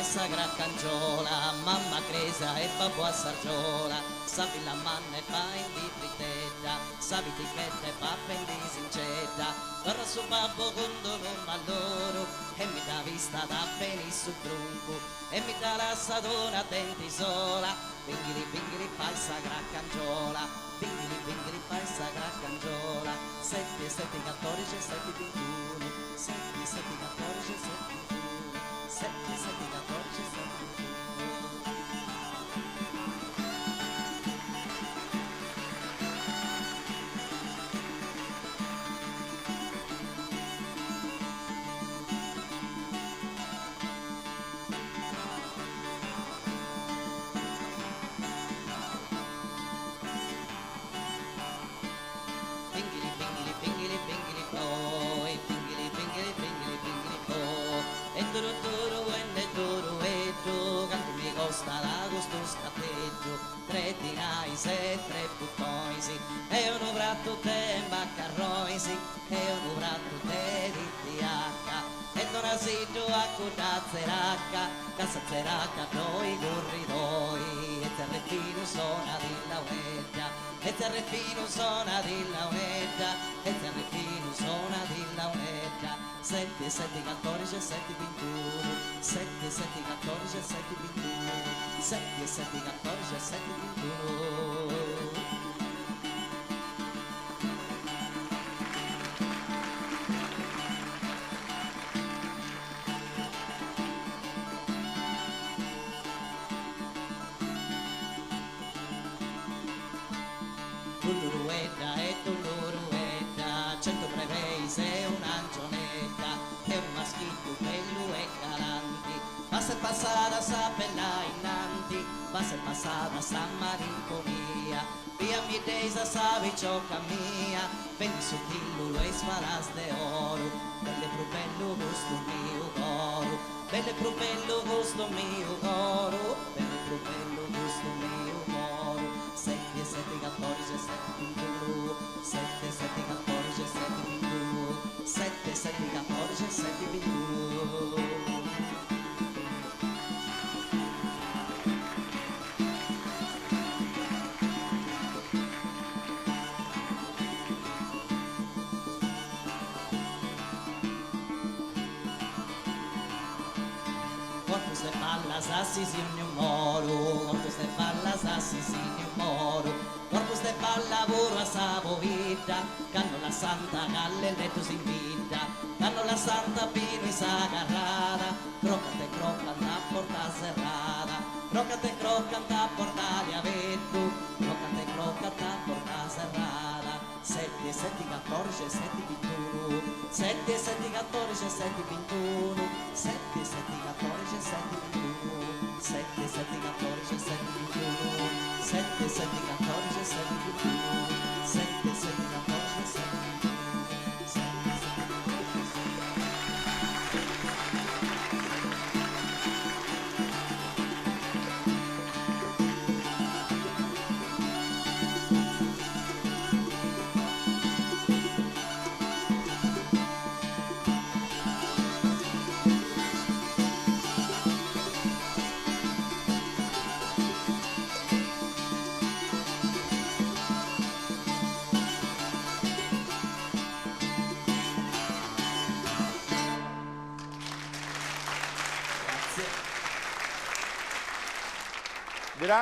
passa graccanciola, mamma cresa e babbo a sargiola, sapi la manna e fa in di fritetta, sapi ticchetta e pappa in di sincetta, torna su babbo con non loro, e mi dà vista da beni su tronco, e mi dà la sadona a denti sola, pingili passa graccanciola, pingili passa graccanciola, 7, 7, 14, 7, 21, 7, 7, 14, 7, 21, 7, 7, 14, 7, 21. Pingili poi, pingili po, e duro e do, canto mi costa l'agosto scatteggio, 3 dinai, 3 puttoisi, e un bratto te in baccarroisi, e un bratto te di tiacca, e non asito a cutazzeracca, cassazzeracca, noi corridoi, e terrettino suona di lauetta, e terrettino suona di launetta, e terrettino suona di launetta, 7, 7, 14, 7, 21, 7, 7, 14, 7, 21, 7, 7, 14, 7, 21. Tulluruetta e tulluruetta, 100 preveise e un'ancionetta, e un maschitto bello e galanti, passa e passata sa bella innanti, passa e passata sta malinconia, via mi tesa sa vicioca mia, vendi sottillo e sparas de oro, belle pro bello gusto mio coro, belle pro bello gusto mio coro, belle pro bello gusto mio coro, 7, 7, 14, 7, 21, 7, 7, 14, 7, 21, 7, 7, 14, 7, 21. Quantos de balas assassini un moro, quantos de balas assassini un moro, corpus de balla lavoro a savo vita, canno la santa galle letto si invita, canno la santa pino in sagarrada, croccate croccanta a porta serrata, croccate croccanta a porta di avetto, croccate croccanta a porta serrata, 7, 7, 14, 7, 21, 7, 7, 14, 7, 21, 7, 7, 14, 7, 21, 7, 7, 14, 7, 21, 7, 7, 14,